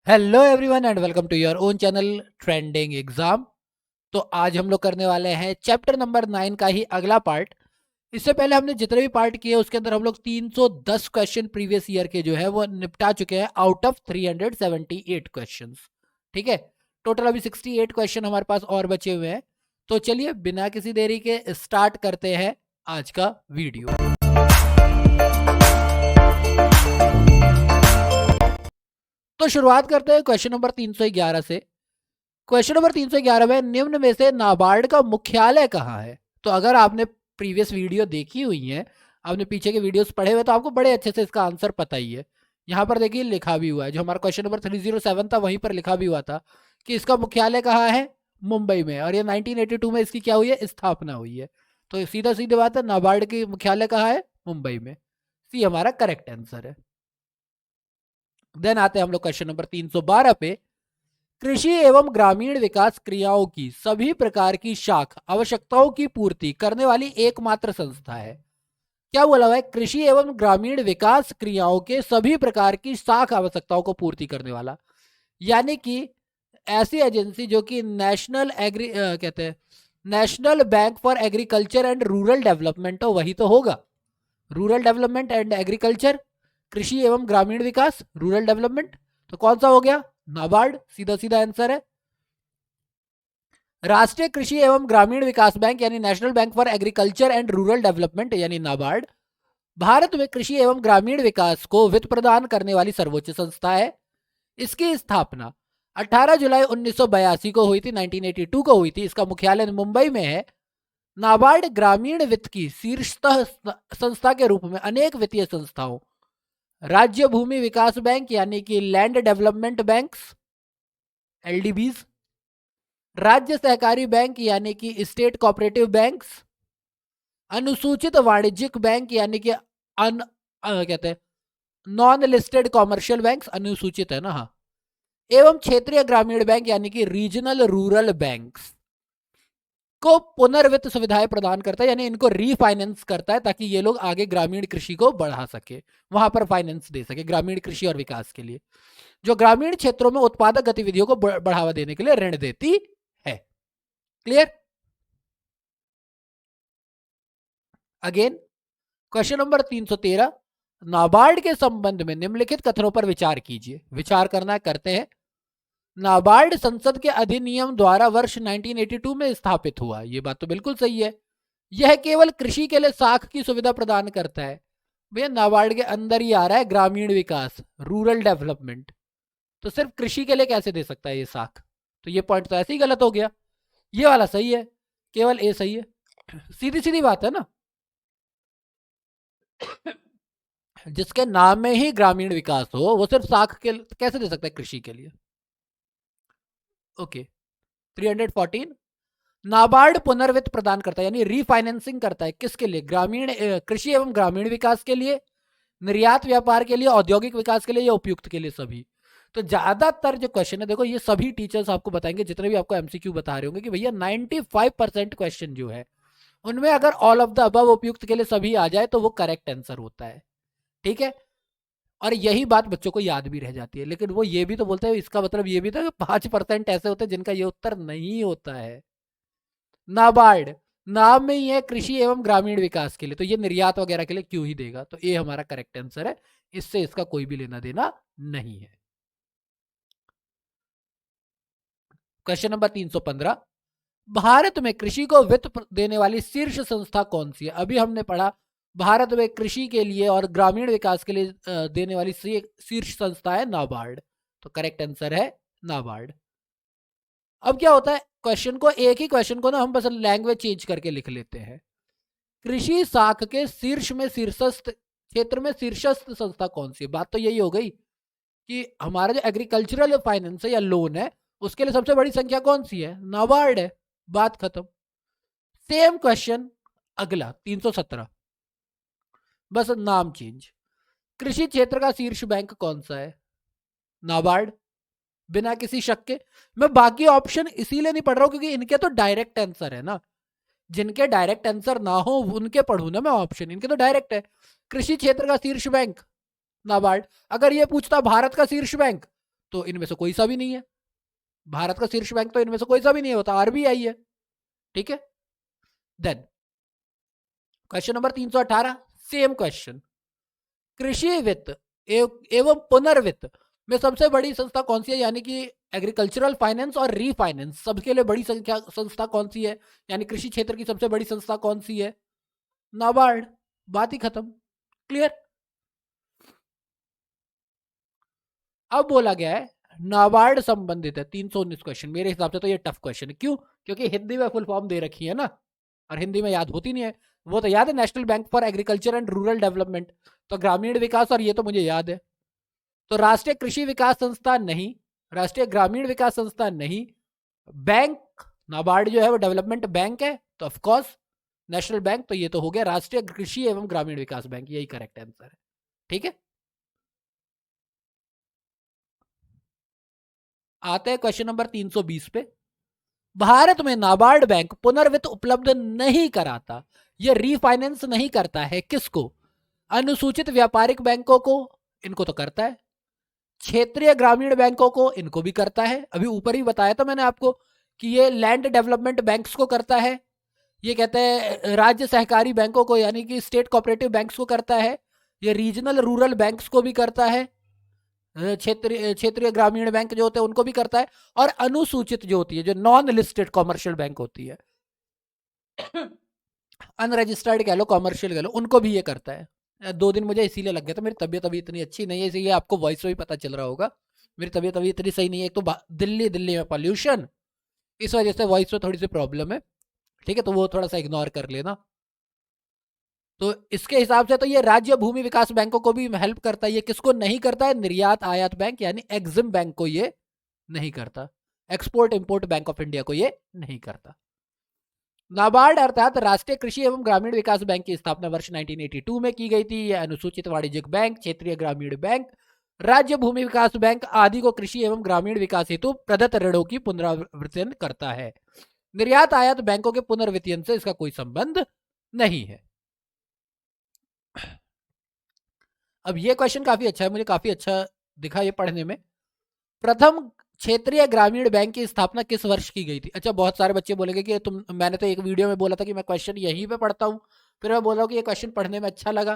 Hello everyone and welcome to your own channel trending exam. तो आज हम लोग करने वाले हैं चैप्टर नंबर 9 का ही अगला पार्ट। इससे पहले हमने जितने भी पार्ट किए उसके अंदर हम लोग 310 क्वेश्चन प्रीवियस ईयर के जो है वो निपटा चुके हैं आउट ऑफ 378 क्वेश्चंस। ठीक है, टोटल अभी 68 क्वेश्चन हमारे पास और बचे हुए हैं। तो चलिए बिना किसी देरी के स्टार्ट करते हैं आज का वीडियो। तो शुरुआत करते हैं क्वेश्चन नंबर 311 से। क्वेश्चन नंबर 311 में निम्न में से नाबार्ड का मुख्यालय कहाँ है? तो अगर आपने प्रीवियस वीडियो देखी हुई है, आपने पीछे के वीडियोस पढ़े हुए, तो आपको बड़े अच्छे से इसका आंसर पता ही है। यहाँ पर देखिए लिखा भी हुआ है, जो हमारा क्वेश्चन नंबर 307 था वहीं पर लिखा भी हुआ था कि इसका मुख्यालय कहाँ है, मुंबई में, और ये 1982 में इसकी क्या हुई है, स्थापना हुई है। तो सीधा सीधी बात है, नाबार्ड की मुख्यालय कहाँ है, मुंबई में। सी हमारा करेक्ट आंसर है। देन आते हैं हम लोग क्वेश्चन नंबर 312 पे। कृषि एवं ग्रामीण विकास क्रियाओं की सभी प्रकार की शाख आवश्यकताओं की पूर्ति करने वाली एकमात्र संस्था है। क्या बोला हुआ है? कृषि एवं ग्रामीण विकास क्रियाओं के सभी प्रकार की शाख आवश्यकताओं को पूर्ति करने वाला, यानी कि ऐसी एजेंसी जो कि कहते हैं national bank for agriculture and rural development, हो वही तो होगा। रूरल डेवलपमेंट एंड एग्रीकल्चर, कृषि एवं ग्रामीण विकास, रूरल डेवलपमेंट, तो कौन सा हो गया? नाबार्ड। सीधा सीधा आंसर है। राष्ट्रीय कृषि एवं ग्रामीण विकास बैंक यानी national bank for agriculture and rural development यानी नाबार्ड भारत में कृषि एवं ग्रामीण विकास को वित्त प्रदान करने वाली सर्वोच्च संस्था है। इसकी स्थापना 18 जुलाई 1982 को हुई थी, 1982 को हुई थी। इसका मुख्यालय मुंबई में है। नाबार्ड ग्रामीण वित्त की शीर्षतः संस्था के रूप में अनेक वित्तीय संस्थाओं, राज्य भूमि विकास बैंक यानी कि लैंड डेवलपमेंट बैंक्स एलडीबीज, राज्य सहकारी बैंक यानी कि स्टेट कोऑपरेटिव बैंक्स, अनुसूचित वाणिज्यिक बैंक यानी कि कहते हैं नॉन लिस्टेड कॉमर्शियल बैंक्स, अनुसूचित है ना, हाँ, एवं क्षेत्रीय ग्रामीण बैंक यानी कि रीजनल रूरल बैंक्स को पुनर्वित्त सुविधाएं प्रदान करता है, यानी इनको रीफाइनेंस करता है ताकि ये लोग आगे ग्रामीण कृषि को बढ़ा सके, वहां पर फाइनेंस दे सके ग्रामीण कृषि और विकास के लिए, जो ग्रामीण क्षेत्रों में उत्पादक गतिविधियों को बढ़ावा देने के लिए ऋण देती है। Clear? Again question number 313, NABARD के संबंध में निम्नलिखित कथनों पर विचार कीजिए। विचार करना करते हैं। नाबार्ड संसद के अधिनियम द्वारा वर्ष 1982 में स्थापित हुआ, ये बात तो बिल्कुल सही है। यह केवल कृषि के लिए साख की सुविधा प्रदान करता है। भैया नाबार्ड के अंदर ही आ रहा है ग्रामीण विकास, रूरल डेवलपमेंट, तो सिर्फ कृषि के लिए कैसे दे सकता है ये साख? तो ये पॉइंट तो ऐसे ही गलत हो गया। ये वाला सही है, केवल ए सही है। सीधी सीधी बात है ना। जिसके नाम में ही ग्रामीण विकास हो वो सिर्फ साख के कैसे दे सकता है कृषि के लिए? ओके। 314, नाबार्ड पुनर्वित्त प्रदान करता है यानी रीफाइनेंसिंग करता है, किसके लिए? ग्रामीण कृषि एवं ग्रामीण विकास के लिए, निर्यात व्यापार के लिए, औद्योगिक विकास के लिए या उपयुक्त के लिए, सभी। तो ज्यादातर जो क्वेश्चन है, देखो ये सभी टीचर्स आपको बताएंगे, जितने भी आपको एमसीक्यू बता रहे होंगे, कि भैया 95% क्वेश्चन जो है उनमें अगर ऑल ऑफ द अबव उपयुक्त के लिए सभी आ जाए तो वो करेक्ट आंसर होता है। ठीक है, और यही बात बच्चों को याद भी रह जाती है। लेकिन वो ये भी तो बोलते हैं, इसका मतलब ये भी था कि 5% ऐसे होते हैं जिनका ये उत्तर नहीं होता है। नाबार्ड नाम में ही है कृषि एवं ग्रामीण विकास के लिए, तो ये निर्यात वगैरह के लिए क्यों ही देगा? तो ये हमारा करेक्ट आंसर है, इससे इसका कोई भी लेना देना नहीं है। क्वेश्चन नंबर 315, भारत में कृषि को वित्त देने वाली शीर्ष संस्था कौन सी है? अभी हमने पढ़ा भारत में कृषि के लिए और ग्रामीण विकास के लिए देने वाली शीर्ष संस्था है नाबार्ड, तो करेक्ट आंसर है नाबार्ड। अब क्या होता है, क्वेश्चन को, एक ही क्वेश्चन को ना हम बस लैंग्वेज चेंज करके लिख लेते हैं। कृषि शाख के शीर्ष में शीर्षस्थ क्षेत्र में शीर्षस्थ संस्था कौन सी? बात तो यही हो गई कि हमारा जो एग्रीकल्चरल फाइनेंस है या लोन है उसके लिए सबसे बड़ी संख्या कौन सी है? नाबार्ड है। बात खत्म। सेम क्वेश्चन अगला 317, बस नाम चेंज। कृषि क्षेत्र का शीर्ष बैंक कौन सा है? नाबार्ड, बिना किसी शक के। मैं बाकी ऑप्शन इसीलिए नहीं पढ़ रहा हूं क्योंकि इनके तो डायरेक्ट आंसर है ना। जिनके डायरेक्ट आंसर ना हो उनके पढ़ू ना मैं ऑप्शन, इनके तो डायरेक्ट है। कृषि क्षेत्र का शीर्ष बैंक नाबार्ड। अगर ये पूछता भारत का शीर्ष बैंक तो इनमें से कोई सा भी नहीं है। भारत का शीर्ष बैंक तो इनमें से कोई सा भी नहीं होता, आरबीआई है। ठीक है। Then question number 318, same question. कृषि वित्त एवं पुनर्वित्त में सबसे बड़ी संस्था कौन सी है, यानी कि एग्रीकल्चरल फाइनेंस और रीफाइनेंस सबके लिए बड़ी संस्था कौन सी है, यानी कृषि क्षेत्र की सबसे बड़ी संस्था कौन सी है? नाबार्ड। बात ही खत्म। क्लियर। अब बोला गया है नाबार्ड संबंधित है। 319 क्वेश्चन, मेरे हिसाब से तो ये टफ क्वेश्चन है। क्यों? क्योंकि हिंदी में फुल फॉर्म दे रखी है ना, और हिंदी में याद होती नहीं है। वो तो याद है, national bank for agriculture and rural development, तो ग्रामीण विकास, और ये तो मुझे याद है। तो राष्ट्रीय कृषि विकास संस्था नहीं, राष्ट्रीय ग्रामीण विकास संस्था नहीं, बैंक नाबार्ड जो है वो डेवलपमेंट बैंक है, तो ऑफ कोर्स नेशनल बैंक। तो ये तो हो गया राष्ट्रीय कृषि एवं ग्रामीण विकास बैंक, यही करेक्ट आंसर है। ठीक है। आते हैं क्वेश्चन नंबर 320 पे। भारत में नाबार्ड बैंक पुनर्वित्त उपलब्ध नहीं कराता, यह रीफाइनेंस नहीं करता है किसको? अनुसूचित व्यापारिक बैंकों को, इनको तो करता है। क्षेत्रीय ग्रामीण बैंकों को, इनको भी करता है। अभी ऊपर ही बताया था मैंने आपको कि ये लैंड डेवलपमेंट बैंक्स को करता है। ये कहते हैं राज्य सहकारी बैंकों को, यानी कि स्टेट कोऑपरेटिव बैंक्स को करता है। ये रीजनल रूरल बैंक्स को भी करता है। क्षेत्रीय ग्रामीण बैंक जो होते हैं उनको भी करता है। और अनुसूचित जो होती है, जो नॉन लिस्टेड कॉमर्शियल बैंक होती है, अनरजिस्टर्ड कह लो, कॉमर्शियल कह लो, उनको भी ये करता है। 2 दिन मुझे इसीलिए लग गया था, मेरी तबीयत अभी इतनी अच्छी नहीं है, इसीलिए आपको वॉइस से भी पता चल रहा होगा मेरी तबीयत अभी इतनी सही नहीं है। एक तो दिल्ली में पॉल्यूशन, इस वजह से वॉइस में थोड़ी सी प्रॉब्लम है। ठीक है, तो वो थोड़ा सा इग्नोर कर लेना। तो इसके हिसाब से तो ये राज्य भूमि विकास बैंकों को भी हेल्प करता है। ये किसको नहीं करता है? निर्यात आयात बैंक यानी एग्जिम बैंक को ये नहीं करता। Export import bank of India को ये नहीं करता। नाबार्ड अर्थात राष्ट्रीय कृषि एवं ग्रामीण विकास बैंक की स्थापना वर्ष 1982 में की गई थी। यह अनुसूचित वाणिज्यिक बैंक, क्षेत्रीय ग्रामीण बैंक, राज्य भूमि विकास बैंक आदि को कृषि एवं ग्रामीण विकास हेतु प्रदत्त ऋणों की पुनरावृत्ति करता है। निर्यात आयात बैंकों के पुनर्वितरण से इसका कोई संबंध नहीं है। अब ये क्वेश्चन काफी अच्छा है, मुझे काफी अच्छा दिखा ये पढ़ने में। प्रथम क्षेत्रीय ग्रामीण बैंक की स्थापना किस वर्ष की गई थी? अच्छा, बहुत सारे बच्चे बोलेंगे कि मैंने तो एक वीडियो में बोला था कि मैं क्वेश्चन यहीं पे पढ़ता हूँ, फिर मैं बोल रहा हूँ कि ये क्वेश्चन पढ़ने में अच्छा लगा।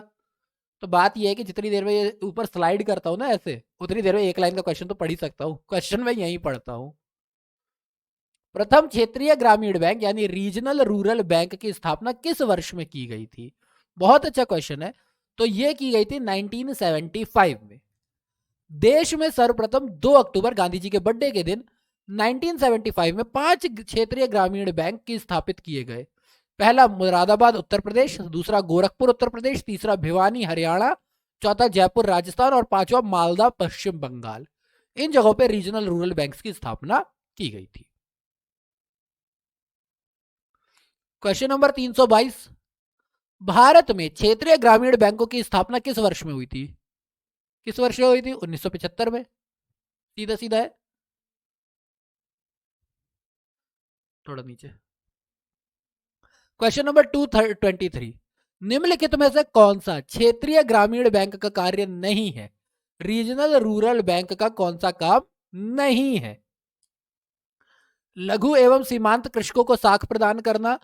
तो बात ये है कि जितनी देर में ये ऊपर स्लाइड करता हूँ ना ऐसे, उतनी देर में एक लाइन का क्वेश्चन तो पढ़ ही सकता हूँ। क्वेश्चन मैं यहीं पढ़ता हूँ। प्रथम क्षेत्रीय ग्रामीण बैंक यानी रीजनल रूरल बैंक की स्थापना किस वर्ष में की गई थी? बहुत अच्छा क्वेश्चन है। तो ये की गई थी 1975 में। देश में सर्वप्रथम 2 अक्टूबर गांधी जी के बर्थडे के दिन 1975 में 5 क्षेत्रीय ग्रामीण बैंक की स्थापित किए गए। पहला मुरादाबाद उत्तर प्रदेश, दूसरा गोरखपुर उत्तर प्रदेश, तीसरा भिवानी हरियाणा, चौथा जयपुर राजस्थान और पांचवा मालदा पश्चिम बंगाल। इन जगहों पर रीजनल रूरल बैंक्स की स्थापना की गई थी। क्वेश्चन नंबर 322, भारत में क्षेत्रीय ग्रामीण बैंकों की स्थापना किस वर्ष में हुई थी? किस वर्ष में हुई थी? 1975 में। सीधा सीधा है। थोड़ा नीचे। क्वेश्चन नंबर 223, निम्नलिखित में से कौन सा क्षेत्रीय ग्रामीण बैंक का कार्य नहीं है? रीजनल रूरल बैंक का कौन सा काम नहीं है? लघु एवं सीमांत कृषकों को साख प्रदान करना,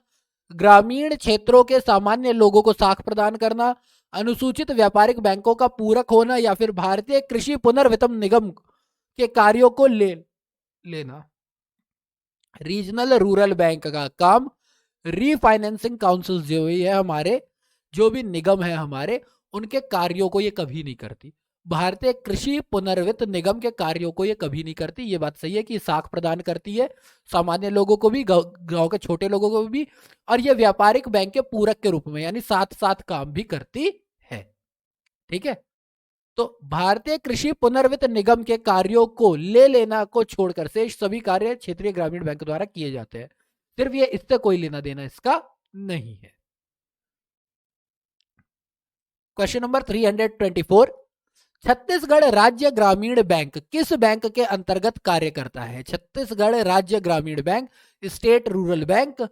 ग्रामीण क्षेत्रों के सामान्य लोगों को साख प्रदान करना, अनुसूचित व्यापारिक बैंकों का पूरक होना, या फिर भारतीय कृषि पुनर्वितरण निगम के कार्यों को लेना। रीजनल रूरल बैंक का काम रीफाइनेंसिंग काउंसिल जो भी है हमारे, जो भी निगम है हमारे, उनके कार्यों को ये कभी नहीं करती। भारतीय कृषि पुनर्वित्त निगम के कार्यों को ये कभी नहीं करती। ये बात सही है कि साख प्रदान करती है सामान्य लोगों को भी, गांव के छोटे लोगों को भी, और ये व्यापारिक बैंक के पूरक के रूप में यानी साथ साथ काम भी करती है। ठीक है। तो भारतीय कृषि पुनर्वित्त निगम के कार्यों को लेना को छोड़कर शेष सभी कार्य क्षेत्रीय ग्रामीण बैंक द्वारा किए जाते हैं। सिर्फ ये इससे कोई लेना देना इसका नहीं है। क्वेश्चन नंबर 324, छत्तीसगढ़ राज्य ग्रामीण बैंक किस बैंक के अंतर्गत कार्य करता है? छत्तीसगढ़ राज्य ग्रामीण बैंक, स्टेट रूरल बैंक,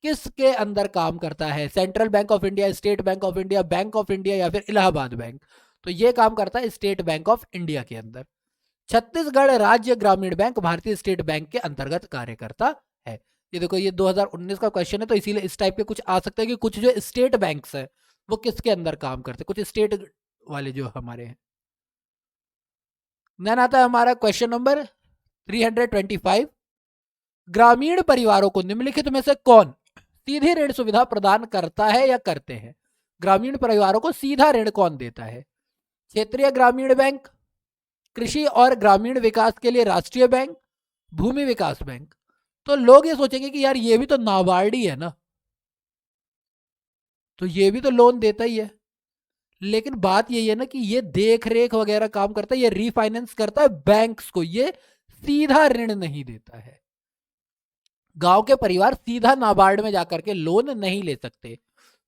किसके अंदर काम करता है? Central bank of India, state bank of India, bank of India, या फिर इलाहाबाद बैंक? तो ये काम करता है स्टेट बैंक ऑफ इंडिया के अंदर। छत्तीसगढ़ राज्य ग्रामीण बैंक भारतीय स्टेट बैंक के अंतर्गत कार्य करता है। ये देखो, ये 2019 का क्वेश्चन है, तो इसीलिए इस टाइप के कुछ आ सकते हैं कि कुछ जो स्टेट बैंक्स है वो किसके अंदर काम करते हैं, कुछ स्टेट वाले जो हमारे हैं। देन आता है हमारा क्वेश्चन नंबर 325। ग्रामीण परिवारों को निम्नलिखित में से कौन सीधी ऋण सुविधा प्रदान करता है या करते हैं? ग्रामीण परिवारों को सीधा ऋण कौन देता है? क्षेत्रीय ग्रामीण बैंक, कृषि और ग्रामीण विकास के लिए राष्ट्रीय बैंक, भूमि विकास बैंक। तो लोग ये सोचेंगे कि यार ये भी तो नाबार्ड ही है ना, तो ये भी तो लोन देता ही है। लेकिन बात यही है ना कि ये देख रेख वगैरह काम करता है, ये रीफाइनेंस करता है बैंक्स को, ये सीधा ऋण नहीं देता है। गांव के परिवार सीधा नाबार्ड में जाकर के लोन नहीं ले सकते,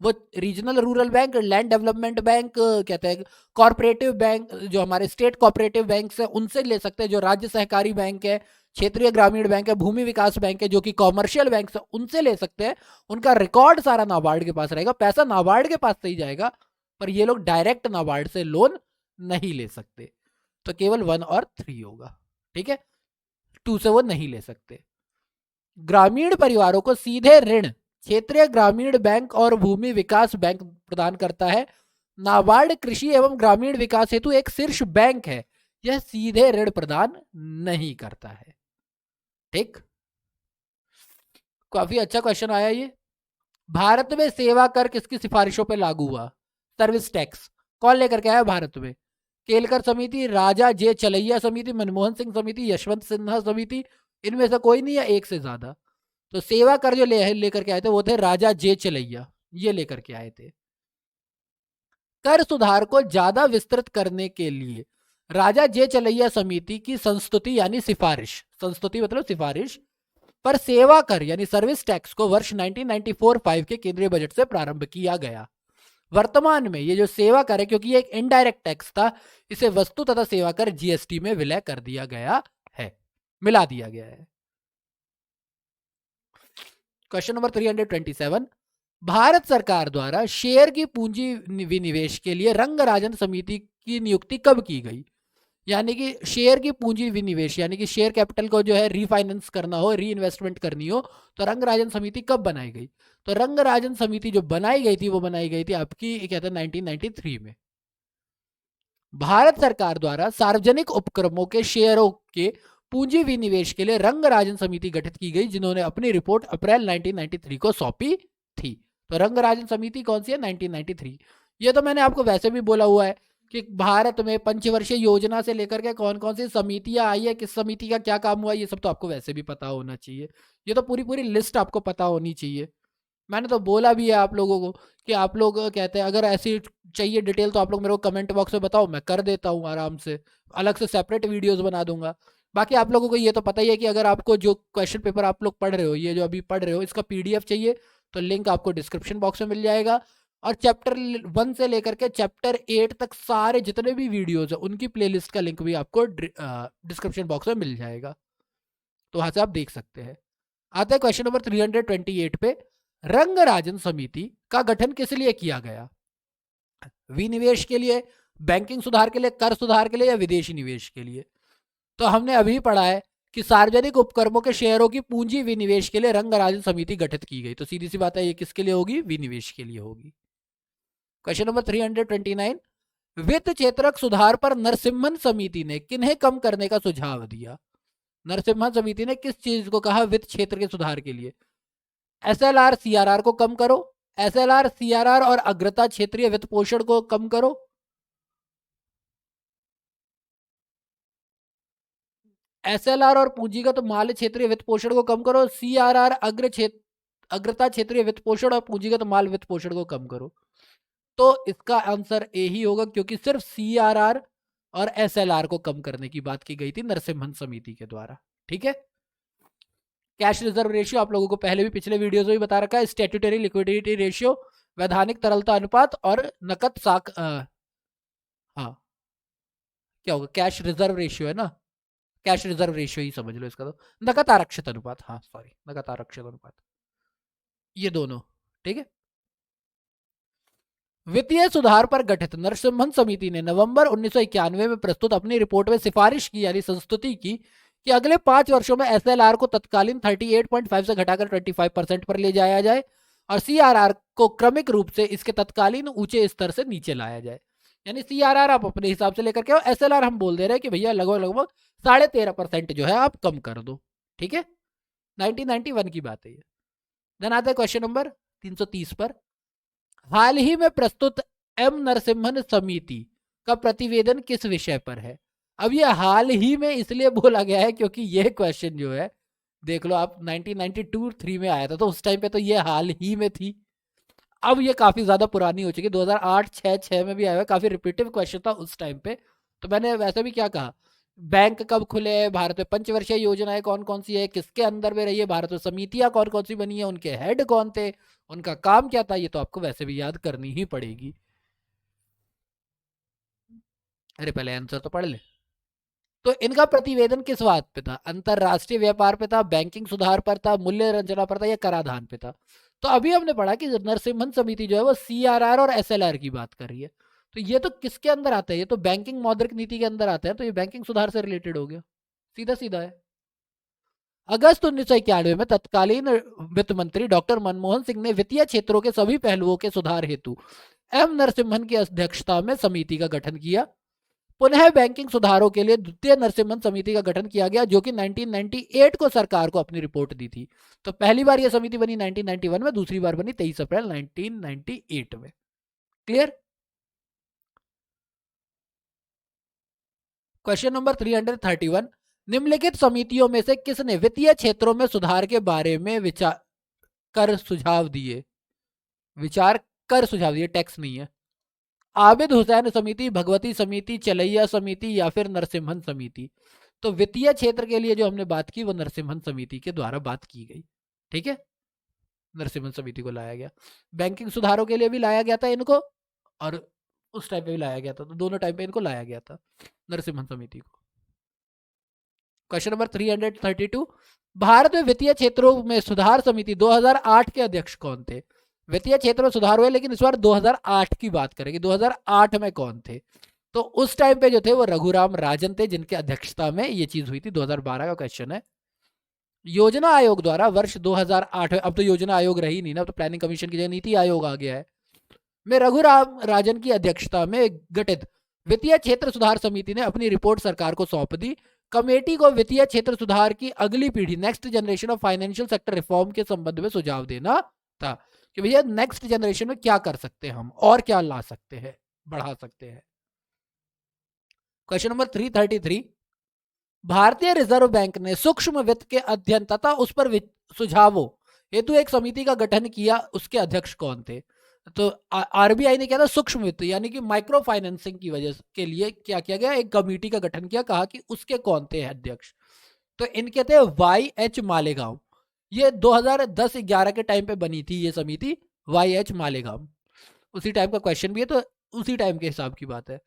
वो regional rural bank, land development bank कहते हैं, कॉर्पोरेटिव बैंक जो हमारे स्टेट कॉर्पोरेटिव बैंक है उनसे ले सकते हैं, जो राज्य सहकारी बैंक है, क्षेत्रीय ग्रामीण बैंक है, भूमि विकास बैंक है, जो कि कॉमर्शियल बैंक है उनसे ले सकते हैं। उनका रिकॉर्ड सारा नाबार्ड के पास रहेगा, पैसा नाबार्ड के पास से ही जाएगा, पर ये लोग डायरेक्ट नाबार्ड से लोन नहीं ले सकते। तो केवल 1 और 3 होगा, ठीक है, 2 से वो नहीं ले सकते। ग्रामीण परिवारों को सीधे ऋण क्षेत्रीय ग्रामीण बैंक और भूमि विकास बैंक प्रदान करता है। नाबार्ड कृषि एवं ग्रामीण विकास हेतु एक शीर्ष बैंक है, यह सीधे ऋण प्रदान नहीं करता है। ठीक, काफी अच्छा क्वेश्चन आया ये। भारत में सेवा कर किसकी सिफारिशों पर लागू हुआ? सर्विस टैक्स कौन लेकर के आया भारत में? केलकर समिति, राजा जे चलैया समिति, मनमोहन सिंह समिति, यशवंत सिन्हा समिति, इनमें से कोई नहीं या एक से ज्यादा? तो सेवा कर जो लेकर के आए थे वो थे राजा जे चलैया, ये लेकर के आए थे। कर सुधार को ज्यादा विस्तृत करने के लिए राजा जे चलैया समिति की संस्तुति यानी सिफारिश, संस्तुति मतलब सिफारिश पर सेवा कर यानी सर्विस टैक्स को वर्ष 1994-5 के केंद्रीय बजट से प्रारंभ किया गया। वर्तमान में ये जो सेवा कर है, क्योंकि ये एक इनडायरेक्ट टैक्स था, इसे वस्तु तथा सेवा कर जीएसटी में विलय कर दिया गया है, मिला दिया गया है। Question number 327। भारत सरकार द्वारा शेयर की पूंजी विनिवेश के लिए रंगराजन समिति की नियुक्ति कब की गई? यानी कि शेयर की पूंजी विनिवेश यानी कि शेयर कैपिटल को जो है रीफाइनेंस करना हो, री इन्वेस्टमेंट करनी हो, तो रंगराजन समिति कब बनाई गई? तो रंगराजन समिति जो बनाई गई थी वो बनाई गई थी आपकी कहते हैं 1993 में। भारत सरकार द्वारा सार्वजनिक उपक्रमों के शेयरों के पूंजी विनिवेश के लिए रंगराजन समिति गठित की गई, जिन्होंने अपनी रिपोर्ट अप्रैल 1993 को सौंपी थी। तो रंगराजन समिति कौन सी है? 1993। ये तो मैंने आपको वैसे भी बोला हुआ है कि भारत में पंचवर्षीय योजना से लेकर के कौन कौन सी समितियां आई है, किस समिति का क्या काम हुआ, ये सब तो आपको वैसे भी पता होना चाहिए। ये तो पूरी पूरी लिस्ट आपको पता होनी चाहिए। मैंने तो बोला भी है आप लोगों को कि आप लोग कहते हैं अगर ऐसी चाहिए डिटेल तो आप लोग मेरे को कमेंट बॉक्स में बताओ, मैं कर देता हूँ आराम से, अलग से सेपरेट वीडियोस बना दूंगा। बाकी आप लोगों को ये तो पता ही है कि अगर आपको जो क्वेश्चन पेपर आप लोग पढ़ रहे हो, ये जो अभी पढ़ रहे हो, इसका पीडीएफ चाहिए तो लिंक आपको डिस्क्रिप्शन बॉक्स में मिल जाएगा। और चैप्टर 1 से लेकर के चैप्टर 8 तक सारे जितने भी वीडियोज है उनकी प्लेलिस्ट का लिंक भी आपको डिस्क्रिप्शन बॉक्स में मिल जाएगा, तो वहां से आप देख सकते हैं। आते हैं क्वेश्चन नंबर 328 पे। रंगराजन समिति का गठन किस लिए किया गया? विनिवेश के लिए, बैंकिंग सुधार के लिए, कर सुधार के लिए, या विदेशी निवेश के लिए? तो हमने अभी पढ़ा है कि सार्वजनिक उपक्रमों के शेयरों की पूंजी विनिवेश के लिए रंगराजन समिति गठित की गई, तो सीधी सी बात है ये किसके लिए होगी? विनिवेश के लिए होगी। Question number 329। वित्त क्षेत्रक सुधार पर नरसिम्हन समिति ने किन्हें कम करने का सुझाव दिया? नरसिम्हन समिति ने किस चीज को कहा वित्त क्षेत्र के सुधार के लिए? एसएलआर सीआरआर को कम करो, एसएलआर सीआरआर और अग्रता क्षेत्रीय वित्त पोषण को कम करो, एसएलआर और पूंजीगत माल क्षेत्रीय वित्त पोषण को कम करो, सीआरआर अग्रता क्षेत्रीय वित्त पोषण और पूंजीगत माल वित्त पोषण को कम करो। तो इसका आंसर ए ही होगा, क्योंकि सिर्फ सीआरआर और एसएलआर को कम करने की बात की गई थी नरसिम्हन समिति के द्वारा। ठीक है। कैश रिजर्व रेशियो आप लोगों को पहले भी पिछले वीडियोस में भी बता रखा है, स्टैट्यूटरी लिक्विडिटी रेशियो, वैधानिक तरलता अनुपात और नकद साख हाँ क्या होगा? कैश रिजर्व रेशियो है ना, कैश रिजर्व रेशियो ही समझ लो इसका, तो नकद आरक्षित अनुपात, हाँ सॉरी नकद आरक्षित अनुपात, ये दोनों। ठीक है। वित्तीय सुधार पर गठित नरसिम्हन समिति ने नवंबर 1991 में प्रस्तुत अपनी रिपोर्ट में सिफारिश की यानी संस्तुति की कि अगले 5 वर्षों में एसएलआर को तत्कालीन 38.5 से घटाकर 25% पर ले जाया जाए और सीआरआर को क्रमिक रूप से इसके तत्कालीन ऊंचे स्तर से नीचे लाया जाए। यानी सीआरआर आप अपने हिसाब से लेकर के, एसएलआर हम बोल दे रहे हैं कि भैया लगभग लगभग 13.5% जो है आप कम कर दो। ठीक है, 1991 की बात है ये। देन आता है क्वेश्चन नंबर 330 पर। हाल ही में प्रस्तुत एम नरसिम्हन समिति का प्रतिवेदन किस विषय पर है? अब ये हाल ही में इसलिए बोला गया है क्योंकि ये क्वेश्चन जो है देख लो आप 1992-3 में आया था, तो उस टाइम पे तो ये हाल ही में थी। अब ये काफी ज्यादा पुरानी हो चुकी है, 2008-6 में भी आया हुआ, काफी रिपीटिव क्वेश्चन था उस टाइम पे। तो मैंने वैसे भी क्या कहा, बैंक कब खुले हैं, भारत में पंचवर्षीय योजनाएं कौन कौन सी है, किसके अंदर में रही है, भारत में समितियां कौन कौन सी बनी है, उनके हेड कौन थे, उनका काम क्या था, ये तो आपको वैसे भी याद करनी ही पड़ेगी। अरे पहले आंसर तो पढ़ ले। तो इनका प्रतिवेदन किस बात पे था? अंतरराष्ट्रीय व्यापार पे था, बैंकिंग सुधार पर था, मूल्य रंजना पर था, या कराधान पे था? तो अभी हमने पढ़ा कि नरसिम्हन समिति जो है वो सीआरआर और एसएलआर की बात कर रही है। तो ये तो किसके अंदर आता है? ये तो बैंकिंग मौद्रिक नीति के अंदर आता है, तो ये बैंकिंग सुधार से रिलेटेड हो गया, सीधा सीधा है। अगस्त 1991 में तत्कालीन वित्त मंत्री डॉक्टर मनमोहन सिंह ने वित्तीय क्षेत्रों के सभी पहलुओं के सुधार हेतु एम नरसिम्हन की अध्यक्षता में समिति का गठन किया। पुनः बैंकिंग सुधारों के लिए द्वितीय नरसिम्हन समिति का गठन किया गया, जो कि 1998 को सरकार को अपनी रिपोर्ट दी थी। तो पहली बार यह समिति बनी 1991 में, दूसरी बार बनी 23 अप्रैल 1998 में। क्लियर? Question number 331। निम्नलिखित समितियों में से किसने वित्तीय क्षेत्रों में सुधार के बारे में विचार कर सुझाव दिए? विचार कर सुझाव दिए, टैक्स नहीं है। आबिद हुसैन समिति, भगवती समिति, चलैया समिति, या फिर नरसिम्हन समिति? तो वित्तीय क्षेत्र के लिए जो हमने बात की वो नरसिम्हन समिति के द्वारा बात की गई। ठीक है, नरसिम्हन समिति को लाया गया। बैंकिंग सुधारों के लिए भी लाया गया था इनको, और उस टाइम पे भी लाया गया था, तो दोनों टाइम पे इनको लाया गया था, नरसिम्हन समिति को। Question number 332। भारत में वित्तीय क्षेत्रों में सुधार समिति 2008 के अध्यक्ष कौन थे? वित्तीय क्षेत्र में सुधार हुए, लेकिन इस बार 2008 की बात करेंगे। 2008 में कौन थे? तो उस टाइम पे जो थे वो रघुराम राजन थे, जिनके अध्यक्षता में ये चीज हुई थी। 2012 का क्वेश्चन है। योजना आयोग द्वारा वर्ष 2008 में, अब तो योजना आयोग रही नहीं ना, अब तो प्लानिंग कमीशन की जगह नीति आयोग आ गया है, में रघुराम राजन की अध्यक्षता में गठित वित्तीय क्षेत्र सुधार समिति ने अपनी रिपोर्ट सरकार को सौंप दी। कमेटी को वित्तीय क्षेत्र सुधार की अगली पीढ़ी, next generation of financial sector reform के संबंध में सुझाव देना था कि भैया नेक्स्ट जनरेशन में क्या कर सकते हैं हम, और क्या ला सकते हैं, बढ़ा सकते हैं। Question number 333। भारतीय रिजर्व बैंक ने सूक्ष्म वित्त के अध्ययन तथा उस पर सुझावों हेतु एक समिति का गठन किया, उसके अध्यक्ष कौन थे? तो आरबीआई ने क्या था, सूक्ष्म वित्त यानी कि माइक्रो फाइनेंसिंग की वजह के लिए क्या किया गया, एक कमेटी का गठन किया। कहा कि उसके कौन थे अध्यक्ष? तो इनके थे वाई.एच. मालेगांव। ये 2010-11 के टाइम पे बनी थी ये समिति, वाई.एच. मालेगांव। उसी टाइम का क्वेश्चन भी है, तो उसी टाइम के हिसाब की बात है।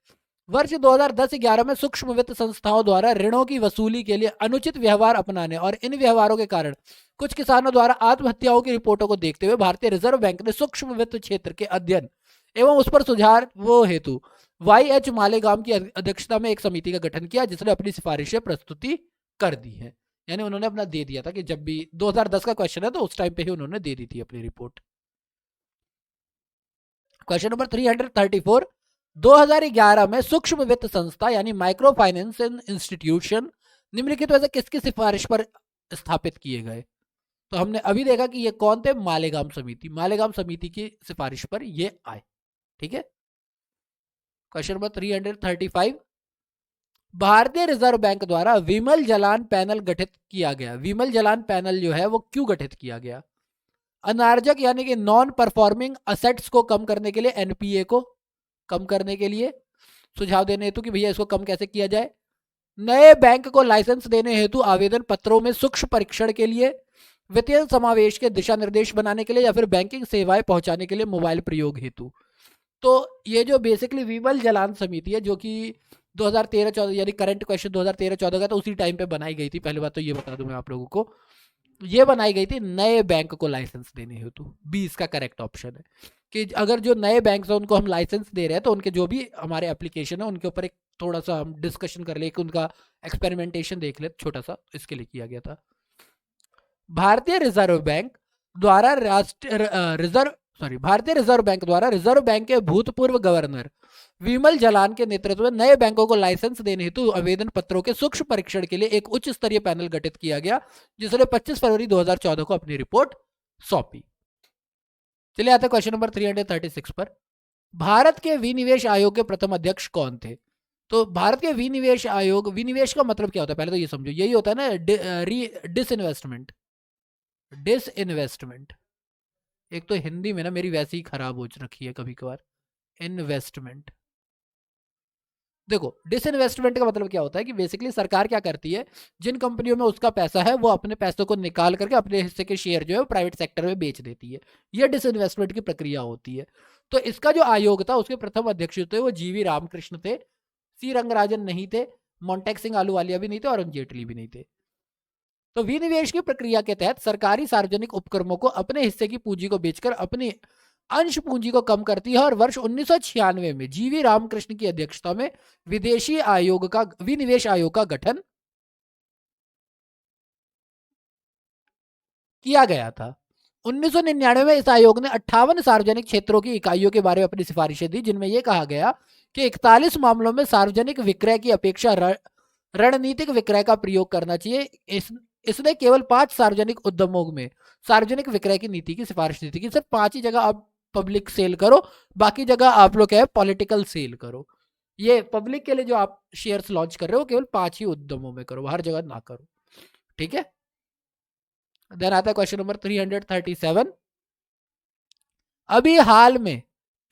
वर्ष 2010-11 में सूक्ष्म वित्त संस्थाओं द्वारा ऋणों की वसूली के लिए अनुचित व्यवहार अपनाने और इन व्यवहारों के कारण कुछ किसानों द्वारा आत्महत्याओं की रिपोर्टों को देखते हुए भारतीय रिजर्व बैंक ने सूक्ष्म वित्त क्षेत्र के अध्ययन एवं उस पर सुधार वो हेतु वाई.एच. मालेगांव की अध्यक्षता में एक समिति का गठन किया, जिसने अपनी सिफारिशें प्रस्तुति कर दी है। यानी उन्होंने अपना दे दिया था कि जब भी 2010 का क्वेश्चन है तो उस टाइम पे ही उन्होंने दे दी थी अपनी रिपोर्ट। Question number 334। 2011 में सूक्ष्म वित्त संस्था यानी माइक्रो फाइनेंस इंस्टीट्यूशन निम्नलिखित में से किसकी सिफारिश पर स्थापित किए गए? तो हमने अभी देखा कि ये कौन थे, मालेगांव समिति। मालेगांव समिति की सिफारिश पर ये आए। ठीक है, क्वेश्चन नंबर 335। भारतीय रिजर्व बैंक द्वारा विमल जलान पैनल गठित किया गया। विमल जलान पैनल जो है वो क्यों गठित किया गया? अनार्जक यानी कि नॉन परफॉर्मिंग असेट्स को कम करने के लिए, एनपीए को कम करने के लिए सुझाव देने हेतु कि भैया इसको कम कैसे किया जाए। नए बैंक को लाइसेंस देने हेतु आवेदन पत्रों में सूक्ष्म परीक्षण के लिए, वित्तीय समावेश के दिशा निर्देश बनाने के लिए, या फिर बैंकिंग सेवाएं पहुंचाने के लिए मोबाइल प्रयोग हेतु। तो ये जो बेसिकली विमल जलान समिति है, जो कि 2013-14 यानी करंट क्वेश्चन 2013-14 का, तो उसी टाइम पे बनाई गई थी। पहली बात तो ये बता दूं मैं आप लोगों को, ये बनाई गई थी नए बैंक को लाइसेंस देने हेतु। 20 का करेक्ट ऑप्शन है कि अगर जो नए बैंक हैं उनको हम लाइसेंस दे रहे हैं तो उनके जो भी हमारे एप्लीकेशन है उनके ऊपर एक थोड़ा सा हम डिस्कशन कर ले, उनका एक्सपेरिमेंटेशन देख ले छोटा सा, इसके लिए किया गया था। भारतीय रिजर्व बैंक द्वारा भारतीय रिजर्व बैंक द्वारा रिजर्व बैंक के भूतपूर्व गवर्नर विमल जलान के नेतृत्व में नए बैंकों को लाइसेंस देने हेतु आवेदन पत्रों के सूक्ष्म परीक्षण के लिए एक उच्च स्तरीय पैनल गठित किया गया, जिसने 25 फरवरी 2014 को अपनी रिपोर्ट सौंपी। चलिए आते क्वेश्चन नंबर 336 पर। भारत के विनिवेश आयोग के प्रथम अध्यक्ष कौन थे? तो भारत के विनिवेश आयोग, विनिवेश का मतलब क्या होता है पहले तो ये समझो, यही होता है ना डिसइन्वेस्टमेंट। डिसइन्वेस्टमेंट एक तो हिंदी में ना मेरी वैसे ही खराब हो रखी है कभी कभार। इन्वेस्टमेंट, देखो डिसइन्वेस्टमेंट का मतलब क्या होता है कि बेसिकली सरकार क्या करती है, जिन कंपनियों में उसका पैसा है वो अपने पैसों को निकाल करके अपने हिस्से के शेयर जो है वो प्राइवेट सेक्टर में बेच देती है। यह डिसइन्वेस्टमेंट की प्रक्रिया होती है। तो इसका जो आयोग था उसके प्रथम अध्यक्ष थे वो जीवी रामकृष्ण थे, सी रंगराजन नहीं थे, मोंटेक सिंह आलूवालिया भी नहीं थे और अरुण जेटली भी नहीं थे। तो विनिवेश की प्रक्रिया के तहत सरकारी सार्वजनिक उपक्रमों को अपने हिस्से की पूंजी को बेचकर अपनी अंश पूंजी को कम करती है और वर्ष 1996 में जीवी रामकृष्ण की अध्यक्षता में विनिवेश आयोग का गठन किया गया था। 1999 में इस आयोग ने 58 सार्वजनिक क्षेत्रों की इकाइयों के बारे में अपनी सिफारिशें दी, जिनमें यह कहा गया कि 41 मामलों में सार्वजनिक विक्रय की अपेक्षा रणनीतिक विक्रय का प्रयोग करना चाहिए। इसने केवल 5 सार्वजनिक उद्यमों में सार्वजनिक विक्रय की नीति की सिफारिश दी थी कि सिर्फ 5 ही जगह आप पब्लिक सेल करो, बाकी जगह आप लोग क्या है पॉलिटिकल सेल करो। ये पब्लिक के लिए जो आप शेयर्स लॉन्च कर रहे हो केवल 5 ही उद्यमों में करो, हर जगह ना करो। ठीक है, देन आता है क्वेश्चन नंबर 337। अभी हाल में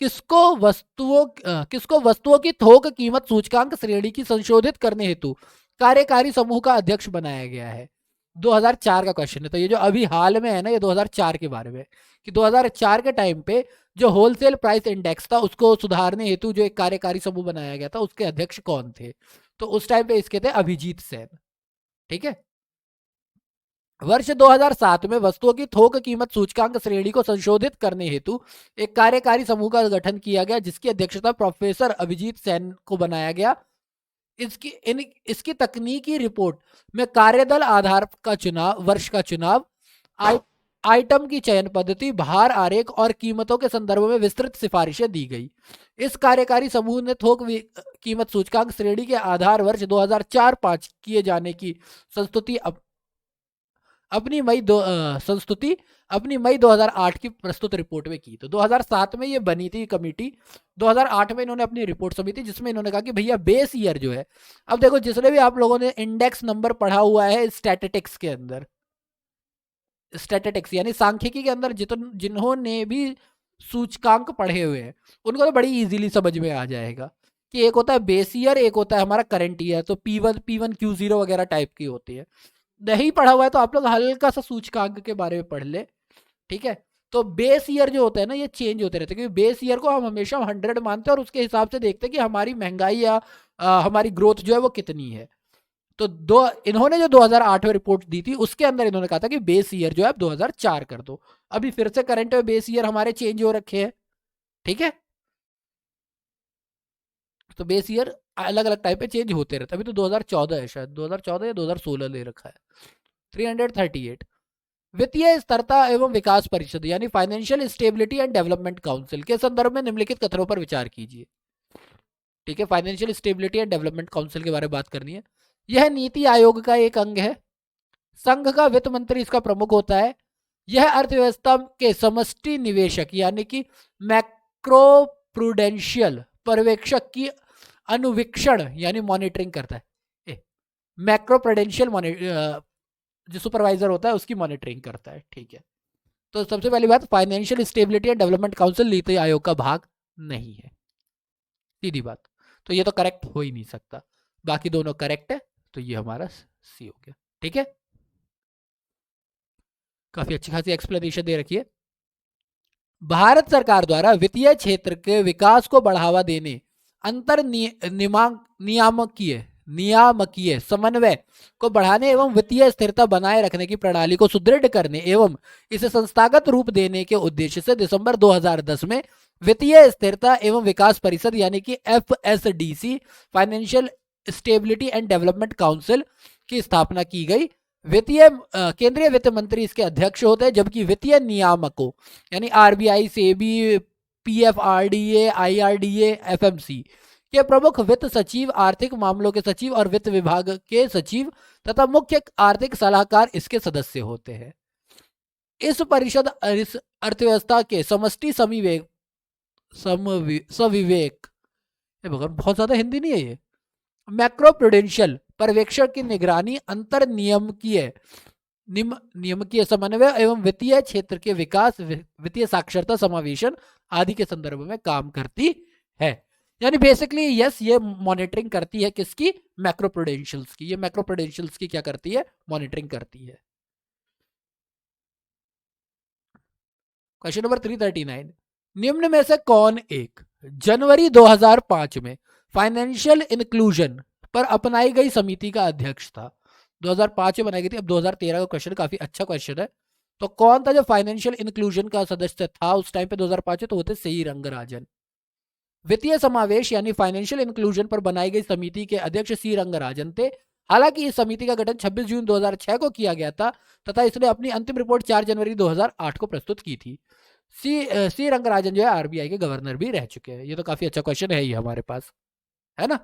किसको वस्तुओं की थोक कीमत सूचकांक श्रेणी की संशोधित करने हेतु कार्यकारी समूह का अध्यक्ष बनाया गया है? 2004 का क्वेश्चन है। तो ये जो अभी हाल में है ना, ये 2004 के बारे में, कि 2004 के टाइम पे जो होलसेल प्राइस इंडेक्स था उसको सुधारने हेतु जो एक कार्यकारी समूह बनाया गया था उसके अध्यक्ष कौन थे? तो उस टाइम पे इसके थे अभिजीत सेन। ठीक है, वर्ष 2007 में वस्तुओं की थोक कीमत सूचकांक श्रेणी को संशोधित करने हेतु एक कार्यकारी समूह का गठन किया गया, जिसकी अध्यक्षता प्रोफेसर अभिजीत सेन को बनाया गया। इसकी तकनीकी रिपोर्ट में कार्यदल आधार का चुनाव, वर्ष का चुनाव, आइटम की चयन पद्धति, भार आरेख और कीमतों के संदर्भ में विस्तृत सिफारिशें दी गई। इस कार्यकारी समूह ने थोक कीमत सूचकांक श्रेणी के आधार वर्ष 2004-5 किए जाने की संस्तुति अपनी मई 2008 की प्रस्तुत रिपोर्ट में की। तो 2007 में ये बनी थी कमेटी, 2008 में इन्होंने अपनी रिपोर्ट सौंपी थी, जिसमें इन्होंने कहा कि भैया बेस ईयर जो है, अब देखो जिसने भी आप लोगों ने इंडेक्स नंबर पढ़ा हुआ है स्टैटिस्टिक्स के अंदर, स्टैटिस्टिक्स यानी सांख्यिकी के अंदर जिन्होंने भी सूचकांक पढ़े हुए हैं उनको तो बड़ी इजीली समझ में आ जाएगा कि एक होता है बेस ईयर, एक होता है हमारा करंट ईयर। तो P1 Q0 वगैरह टाइप की होती है। नहीं पढ़ा हुआ है तो आप लोग हल्का सा सूचकांक के बारे में पढ़ ले। ठीक है, तो बेस ईयर जो होता है ना ये चेंज होते रहते हैं, क्योंकि बेस ईयर को हम हमेशा 100 मानते हैं और उसके हिसाब से देखते हैं कि हमारी महंगाई या हमारी ग्रोथ जो है वो कितनी है। तो इन्होंने जो 2008 में रिपोर्ट दी थी उसके अंदर इन्होंने कहा था कि बेस ईयर जो है 2004 कर दो। अभी फिर से करंट में बेस ईयर हमारे चेंज हो रखे हैं। ठीक है, तो बेस ईयर अलग अलग टाइप पे चेंज होते रहते हैं। अभी तो 2014 है, शायद 2014 या 2016 ले रखा है। 338 वित्तीय स्थिरता एवं विकास परिषद यानी financial stability and development council के संदर्भ में निम्नलिखित कथनों पर विचार कीजिए। ठीक है, financial stability and development council के बारे में बात करनी है। यह नीति आयोग का एक अंग है। संघ का वित्त मंत्री इसका प्रमुख होता है। यह अर्थव्यवस्था के समष्टि निवेशक यानी कि मैक्रो प्रूडेंशियल पर्यवेक्षक की अनुवीक्षण यानी मॉनिटरिंग करता है। मैक्रो प्रूडेंशियल जो सुपरवाइजर होता है उसकी मॉनिटरिंग करता है। ठीक है, तो सबसे पहली बात, financial stability and development council NITI Aayog का भाग नहीं है, सीधी बात। तो ये तो करेक्ट हो ही नहीं सकता, बाकी दोनों करेक्ट है, तो ये हमारा सी हो गया। ठीक है, काफी अच्छी खासी एक्सप्लेनेशन दे रखी है। भारत सरकार द्वारा वित्तीय क्षेत्र के विकास को बढ़ावा देने अंतर नियामकीय नियामकीय समन्वय को बढ़ाने एवं वित्तीय स्थिरता बनाए रखने की प्रणाली को सुदृढ़ करने एवं इसे संस्थागत रूप देने के उद्देश्य से दिसंबर 2010 में वित्तीय स्थिरता एवं विकास परिषद यानी कि FSDC financial stability and development council की स्थापना की गई। वित्तीय केंद्रीय वित्त मंत्री इसके अध्यक्ष होते हैं, जबकि वित्तीय नियामकों यानी RBI, SEBI, PFRDA, IRDA, FMC के प्रमुख वित्त सचिव, आर्थिक मामलों के सचिव और वित्त विभाग के सचिव तथा मुख्य आर्थिक सलाहकार इसके सदस्य होते हैं। इस परिषद अर्थव्यवस्था के समष्टि सविवेक बहुत ज्यादा हिंदी नहीं है ये, मैक्रो प्रूडेंशियल पर्यवेक्षण की निगरानी, अंतर नियमकीय समन्वय एवं वित्तीय क्षेत्र के विकास, वित्तीय साक्षरता समावेशन आदि के संदर्भ में काम करती है। यानी बेसिकली यस, ये मॉनिटरिंग करती है किसकी? मैक्रो प्रूडेंशियल्स की। ये मैक्रो प्रूडेंशियल्स की क्या करती है? मॉनिटरिंग करती है। क्वेश्चन नंबर 339, निम्न में से कौन एक जनवरी 2005 में फाइनेंशियल इंक्लूजन पर अपनाई गई समिति का अध्यक्ष था? 2005 में बनाई गई थी। अब 2013 का क्वेश्चन काफी अच्छा क्वेश्चन है। तो कौन था जो फाइनेंशियल इंक्लूजन का सदस्य था उस टाइम पे 2005 में? तो वो थे सी रंगराजन। वित्तीय समावेश यानी फाइनेंशियल इंक्लूजन पर बनाई गई समिति के अध्यक्ष सी रंगराजन थे। हालांकि इस समिति का गठन 26 जून 2006 को किया गया था तथा इसने अपनी अंतिम रिपोर्ट 4 जनवरी 2008 को प्रस्तुत की थी। सी रंगराजन जो है RBI के गवर्नर भी रह चुके हैं। ये तो काफी अच्छा क्वेश्चन है ये हमारे पास, है ना।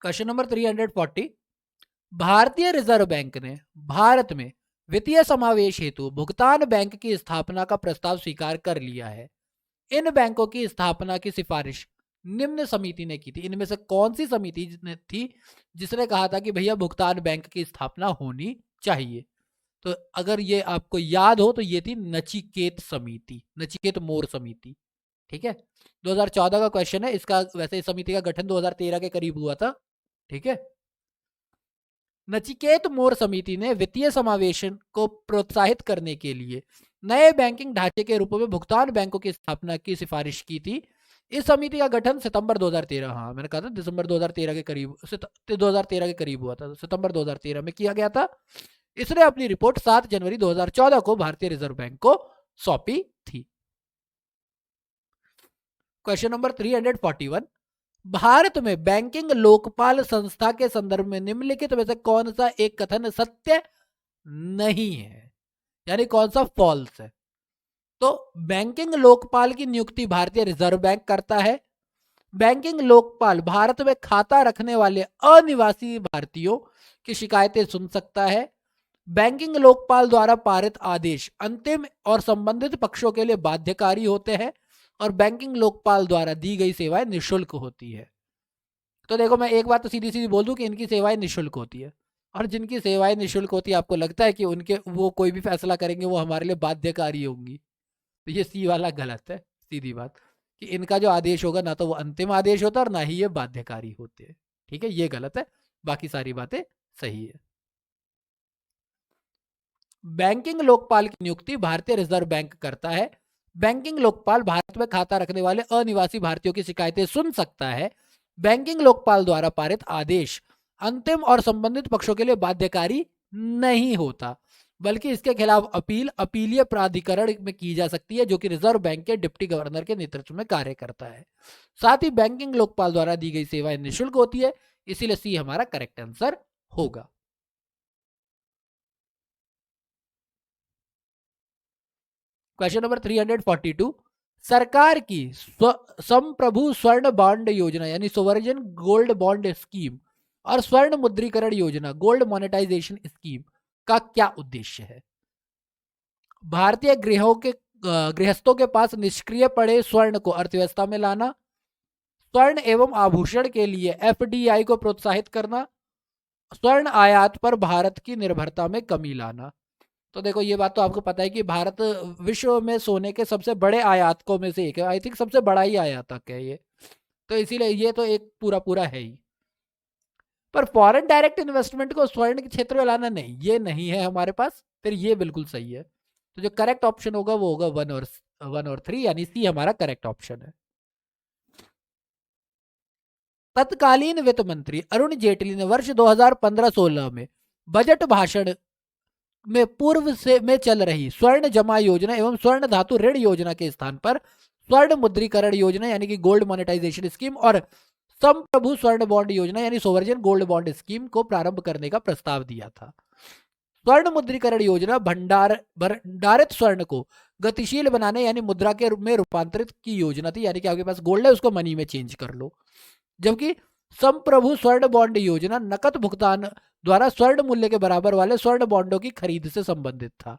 क्वेश्चन नंबर 340, भारतीय रिजर्व बैंक ने भारत में वित्तीय समावेश हेतु भुगतान बैंक की स्थापना का प्रस्ताव स्वीकार कर लिया है। इन बैंकों की स्थापना की सिफारिश निम्न समिति ने की थी। इनमें से कौन सी समिति थी जिसने कहा था कि भैया भुगतान बैंक की स्थापना होनी चाहिए? तो अगर ये आपको याद हो तो ये थी नचिकेत समिति, नचिकेत मोर समिति। ठीक है, 2014 का क्वेश्चन है इसका। वैसे इस समिति का गठन 2013 के करीब हुआ था। ठीक है, नचिकेत मोर समिति ने वित्तीय समावेशन को प्रोत्साहित करने के लिए नए बैंकिंग ढांचे के रूप में भुगतान बैंकों की स्थापना की सिफारिश की थी। इस समिति का गठन सितंबर 2013, हाँ मैंने कहा था दिसंबर 2013 के करीब, 2013 के करीब हुआ था, सितंबर 2013 में किया गया था। इसने अपनी रिपोर्ट 7 जनवरी 2014 को भारतीय रिजर्व बैंक को सौंपी थी। क्वेश्चन नंबर 341, भारत में बैंकिंग लोकपाल संस्था के संदर्भ में निम्नलिखित में से कौन सा एक कथन सत्य नहीं है, यानी कौन सा फॉल्स है? तो बैंकिंग लोकपाल की नियुक्ति भारतीय रिजर्व बैंक करता है। बैंकिंग लोकपाल भारत में खाता रखने वाले अनिवासी भारतीयों की शिकायतें सुन सकता है। बैंकिंग लोकपाल द्वारा पारित आदेश अंतिम और संबंधित पक्षों के लिए बाध्यकारी होते हैं और बैंकिंग लोकपाल द्वारा दी गई सेवाएं निःशुल्क होती है। तो देखो, मैं एक बात तो सीधी सीधी बोल दूं कि इनकी सेवाएं निःशुल्क होती है, और जिनकी सेवाएं निःशुल्क होती है आपको लगता है कि उनके वो कोई भी फैसला करेंगे वो हमारे लिए बाध्यकारी होंगी? तो ये सी वाला गलत है, सीधी बात, कि इनका जो आदेश होगा ना तो वो अंतिम आदेश होता है और ना ही ये बाध्यकारी होते हैं। ठीक है, ये गलत है, बाकी सारी बातें सही है। बैंकिंग लोकपाल की नियुक्ति भारतीय रिजर्व बैंक करता है। बैंकिंग लोकपाल भारत में खाता रखने वाले अनिवासी भारतीयों की शिकायतें सुन सकता है। बैंकिंग लोकपाल द्वारा पारित आदेश अंतिम और संबंधित पक्षों के लिए बाध्यकारी नहीं होता, बल्कि इसके खिलाफ अपील अपीलीय प्राधिकरण में की जा सकती है, जो कि रिजर्व बैंक के डिप्टी गवर्नर के नेतृत्व में कार्य करता है। साथ ही बैंकिंग लोकपाल द्वारा दी गई सेवाएं निःशुल्क होती है, इसीलिए सी हमारा करेक्ट आंसर होगा। क्वेश्चन नंबर 342, सरकार की संप्रभु स्वर्ण बॉन्ड योजना यानी सोवरेजन गोल्ड बॉन्ड स्कीम और स्वर्ण मुद्रीकरण योजना गोल्ड मोनेटाइजेशन स्कीम का क्या उद्देश्य है? भारतीय गृहस्थों के पास निष्क्रिय पड़े स्वर्ण को अर्थव्यवस्था में लाना, स्वर्ण एवं आभूषण के लिए FDI को प्रोत्साहित करना, स्वर्ण आयात पर भारत की निर्भरता में कमी लाना। तो देखो, ये बात तो आपको पता है कि भारत विश्व में सोने के सबसे बड़े आयातकों में से एक है। आई थिंक सबसे बड़ा ही आयातक है ये, तो इसीलिए ये तो एक पूरा पूरा है ही। पर फॉरेन डायरेक्ट इन्वेस्टमेंट को स्वर्ण के क्षेत्र में लाना नहीं, ये नहीं है हमारे पास, फिर ये बिल्कुल सही है। तो जो करेक्ट ऑप्शन होगा वो होगा 1 और 3, यानी सी हमारा करेक्ट ऑप्शन है। तत्कालीन वित्त मंत्री अरुण जेटली ने वर्ष 2015-16 में बजट भाषण में पूर्व से में चल रही स्वर्ण जमा योजना एवं स्वर्ण धातु ऋण योजना के स्थान पर स्वर्ण मुद्रीकरण योजना यानी कि गोल्ड मोनेटाइजेशन स्कीम और संप्रभु स्वर्ण बॉन्ड योजना यानी सोवरजन गोल्ड बॉन्ड स्कीम को प्रारंभ करने का प्रस्ताव दिया था। स्वर्ण मुद्रीकरण योजना भंडारित स्वर्ण को गतिशील बनाने यानी मुद्रा के रूप में रूपांतरित की योजना थी, यानी कि आपके पास गोल्ड है उसको मनी में चेंज कर लो। जबकि संप्रभु स्वर्ण बॉन्ड योजना नकद भुगतान द्वारा स्वर्ण मूल्य के बराबर वाले स्वर्ण बॉन्डों की खरीद से संबंधित था।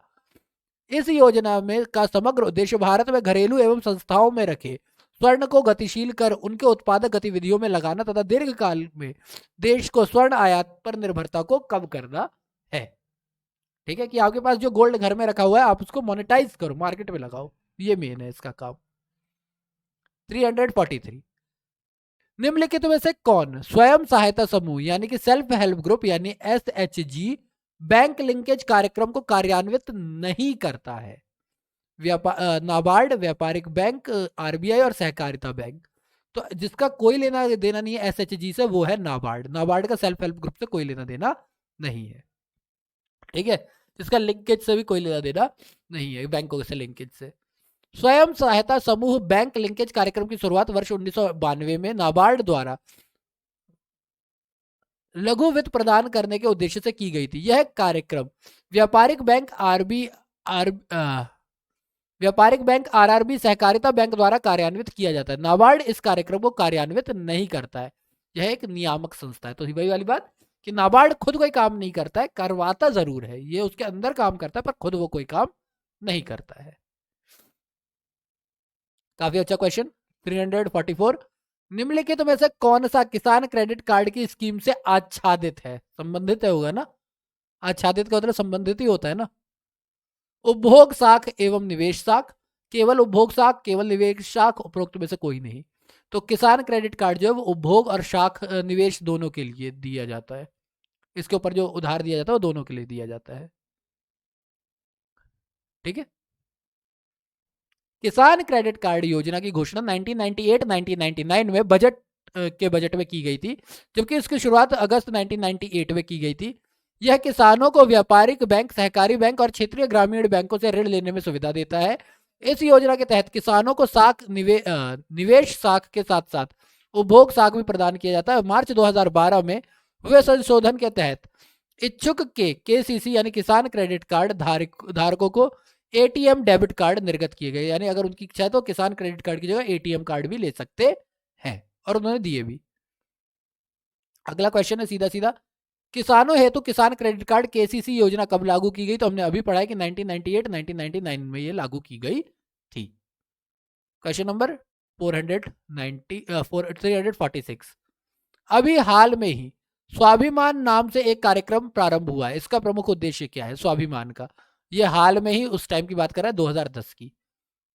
इस योजना में का समग्र उद्देश्य भारत में घरेलू एवं संस्थाओं में रखे स्वर्ण को गतिशील कर उनके उत्पादक गतिविधियों में लगाना तथा दीर्घकाल में देश को स्वर्ण आयात पर निर्भरता को कम करना है। ठीक है, कि आपके पास जो गोल्ड घर में रखा हुआ है आप उसको मोनेटाइज करो, मार्केट में लगाओ, ये मेन है इसका काम। 343 निम्नलिखित में से कौन स्वयं सहायता समूह यानी कि सेल्फ हेल्प ग्रुप यानी SHG बैंक लिंकेज कार्यक्रम को कार्यान्वित नहीं करता है? नाबार्ड, व्यापारिक बैंक, RBI और सहकारिता बैंक। तो जिसका कोई लेना देना नहीं है SHG से वो है नाबार्ड। नाबार्ड का सेल्फ हेल्प ग्रुप से कोई लेना देना नहीं है। ठीक है, जिसका लिंकेज से भी कोई लेना देना नहीं है, बैंकों से लिंकेज से। स्वयं सहायता समूह बैंक लिंकेज कार्यक्रम की शुरुआत वर्ष 1992 में नाबार्ड द्वारा लघु वित्त प्रदान करने के उद्देश्य से की गई थी। यह कार्यक्रम व्यापारिक बैंक RRB सहकारिता बैंक द्वारा कार्यान्वित किया जाता है। नाबार्ड इस कार्यक्रम को कार्यान्वित नहीं करता है, यह एक नियामक संस्था है। तो वही वाली बात कि नाबार्ड खुद कोई काम नहीं करता है, करवाता जरूर है, ये उसके अंदर काम करता है पर खुद वो कोई काम नहीं करता है। काफी अच्छा क्वेश्चन। 344 निम्नलिखित में से कौन सा किसान क्रेडिट कार्ड की स्कीम से आच्छादित है? संबंधित है होगा ना, आच्छादित का मतलब संबंधित ही होता है ना। उपभोग साख एवं निवेश साख, केवल उपभोग साख, केवल निवेश साख, उपरोक्त में से कोई नहीं। तो किसान क्रेडिट कार्ड जो है वो उपभोग और साख निवेश दोनों के लिए दिया जाता है। इसके ऊपर जो उधार दिया जाता है वो दोनों के लिए दिया जाता है। ठीक है, किसान क्रेडिट कार्ड योजना की घोषणा 1998-1999 में बजट में की गई थी, जबकि इसकी शुरुआत अगस्त 1998 में की गई थी। यह किसानों को व्यापारिक बैंक, सहकारी बैंक और क्षेत्रीय ग्रामीण बैंकों से ऋण लेने में सुविधा देता है। इस योजना के तहत किसानों को निवेश साख के साथ साथ उपभोग साख भी प्रदान किया जाता है। मार्च 2012 में हुए संशोधन के तहत इच्छुक के KCC यानी किसान क्रेडिट कार्ड धारकों को ATM डेबिट कार्ड निर्गत किए गए, यानी अगर उनकी इच्छा है तो किसान क्रेडिट कार्ड की जगह ATM कार्ड भी ले सकते हैं, और उन्होंने दिए भी। अगला क्वेश्चन है सीधा सीधा, किसानों हेतु किसान क्रेडिट कार्ड KCC योजना कब लागू की गई? तो हमने अभी पढ़ा है कि 1998-1999 में ये लागू की गई थी। क्वेश्चन नंबर 346 अभी हाल में ही स्वाभिमान नाम से एक कार्यक्रम प्रारंभ हुआ है, इसका प्रमुख उद्देश्य क्या है? स्वाभिमान का ये हाल में ही उस टाइम की बात कर रहा है 2010 की।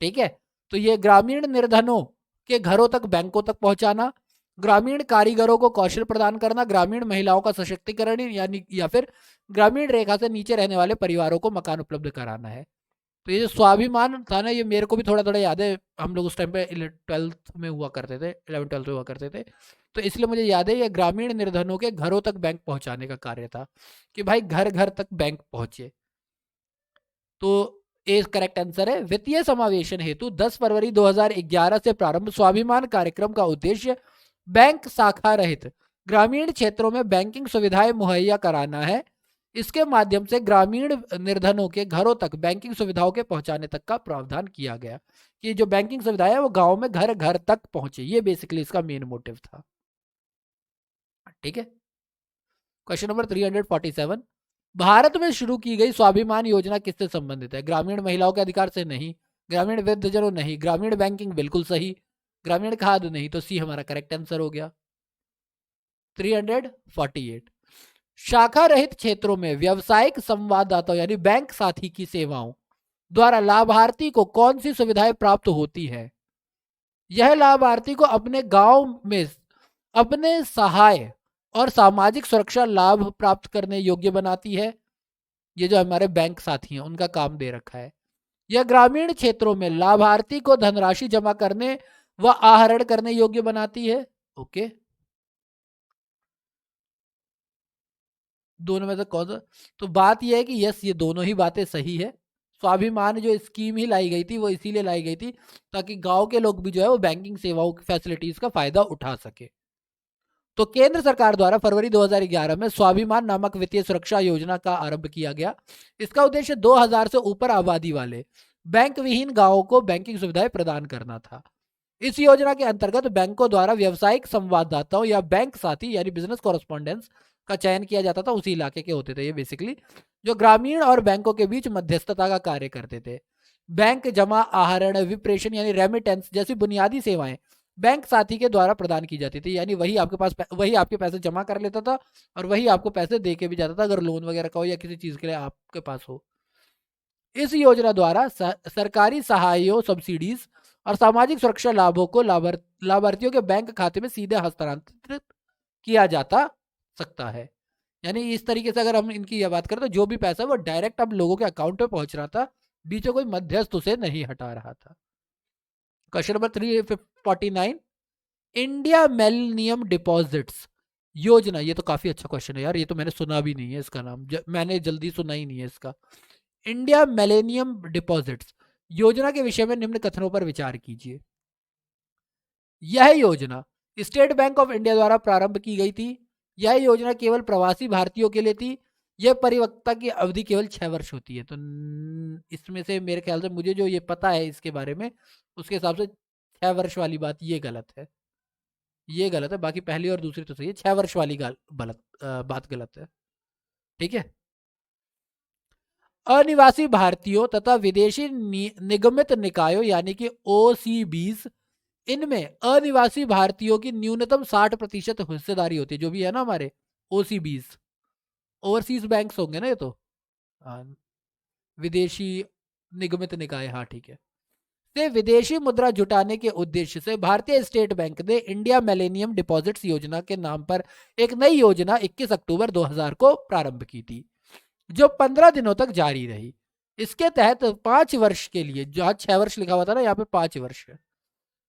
ठीक है, तो ये ग्रामीण निर्धनों के घरों तक, बैंकों तक पहुंचाना, ग्रामीण कारीगरों को कौशल प्रदान करना, ग्रामीण महिलाओं का सशक्तिकरण यानी या फिर ग्रामीण रेखा से नीचे रहने वाले परिवारों को मकान उपलब्ध कराना है। तो ये जो स्वाभिमान था ना, ये मेरे को भी थोड़ा थोड़ा याद है, हम लोग उस टाइम पे 12th में हुआ करते थे, 11th-12th में हुआ करते थे, तो इसलिए मुझे याद है ये ग्रामीण निर्धनों के घरों तक बैंक पहुंचाने का कार्य था, कि भाई घर घर तक बैंक पहुंचे। तो ए करेक्ट आंसर है। वित्तीय समावेशन हेतु 10 फरवरी 2011 से प्रारंभ स्वाभिमान कार्यक्रम का उद्देश्य बैंक शाखा रहित ग्रामीण क्षेत्रों में बैंकिंग सुविधाएं मुहैया कराना है। इसके माध्यम से ग्रामीण निर्धनों के घरों तक बैंकिंग सुविधाओं के पहुंचाने तक का प्रावधान किया गया, कि जो बैंकिंग सुविधाएं है वो गांव में घर घर तक पहुंचे, ये बेसिकली इसका मेन मोटिव था। ठीक है, क्वेश्चन नंबर 347 भारत में शुरू की गई स्वाभिमान योजना किससे संबंधित है? ग्रामीण महिलाओं के अधिकार से नहीं, ग्रामीण वृद्धजनों नहीं, ग्रामीण बैंकिंग बिल्कुल सही, ग्रामीण खाद्य नहीं, तो सी हमारा करेक्ट आंसर हो गया। 348 शाखा रहित क्षेत्रों में व्यावसायिक संवाददाताओं यानी बैंक साथी की सेवाओं द्वारा लाभार्थी को कौन सी सुविधाएं प्राप्त होती है? यह लाभार्थी को अपने गांव में अपने सहाय और सामाजिक सुरक्षा लाभ प्राप्त करने योग्य बनाती है। ये जो हमारे बैंक साथी हैं उनका काम दे रखा है। यह ग्रामीण क्षेत्रों में लाभार्थी को धनराशि जमा करने व आहरण करने योग्य बनाती है। ओके, दोनों में से कौन सा? तो बात यह है कि यस, ये दोनों ही बातें सही है। स्वाभिमान जो स्कीम ही लाई गई थी वो इसीलिए लाई गई थी ताकि गांव के लोग भी जो है वो बैंकिंग सेवाओं की फैसिलिटीज का फायदा उठा सके। तो केंद्र सरकार द्वारा फरवरी 2011 में स्वाभिमान नामक वित्तीय सुरक्षा योजना का आरंभ किया गया। इसका उद्देश्य 2000 से ऊपर आबादी वाले बैंक विहीन गांवों को बैंकिंग सुविधाएं प्रदान करना था। इस योजना के अंतर्गत बैंकों द्वारा व्यावसायिक संवाददाताओं या बैंक साथी यानी बिजनेस कॉरेस्पॉन्डेंस का चयन किया जाता था। उसी इलाके के होते थे ये बेसिकली, जो ग्रामीण और बैंकों के बीच मध्यस्थता का कार्य करते थे। बैंक जमा, आहरण, विप्रेषण यानी रेमिटेंस जैसी बुनियादी सेवाएं बैंक साथी के द्वारा प्रदान की जाती थी। यानी वही आपके पैसे जमा कर लेता था और वही आपको पैसे दे के भी जाता था, अगर लोन वगैरह का हो या किसी चीज के लिए आपके पास हो। इस योजना द्वारा सरकारी सहायों, सब्सिडीज और सामाजिक सुरक्षा लाभों को लाभार्थियों के बैंक खाते में सीधे हस्तांतरित किया जाता सकता है। यानी इस तरीके से अगर हम इनकी यह बात करें तो जो भी पैसा है वो डायरेक्ट अब लोगों के अकाउंट में पहुंच रहा था, बीच में कोई मध्यस्थ उसे नहीं हटा रहा था। Question number 349, India millennium deposits योजना। ये तो काफी अच्छा क्वेश्चन है यार, ये तो मैंने सुना भी नहीं है इसका नाम, मैंने जल्दी सुना ही नहीं है इसका। इंडिया मिलेनियम डिपॉजिट्स योजना के विषय में निम्न कथनों पर विचार कीजिए। यह योजना स्टेट बैंक ऑफ इंडिया द्वारा प्रारंभ की गई थी। यह योजना केवल प्रवासी भारतीयों के लिए थी। यह परिपक्वता की अवधि केवल 6 वर्ष होती है। तो इसमें से मेरे ख्याल से मुझे जो ये पता है इसके बारे में, उसके हिसाब से 6 वर्ष वाली बात ये गलत है, ये गलत है। बाकी पहली और दूसरी तो सही है, 6 वर्ष वाली बात गलत है। ठीक है। अनिवासी भारतीयों तथा विदेशी निगमित निकायों यानी कि ओसीबीज, इनमें अनिवासी भारतीयों की न्यूनतम 60% हिस्सेदारी होती है। जो भी है ना हमारे ओसीबीज, ओवरसीज बैंक्स होंगे ना ये तो, विदेशी निगमित निकाय, हाँ ठीक है, से विदेशी मुद्रा जुटाने के उद्देश्य से भारतीय स्टेट बैंक ने इंडिया मिलेनियम डिपॉजिट्स योजना के नाम पर एक नई योजना 21 अक्टूबर 2000 को प्रारंभ की थी, जो 15 दिनों तक जारी रही। इसके तहत 5 वर्ष के लिए, जहां 6 वर्ष लिखा हुआ था ना, यहाँ पे 5 वर्ष है,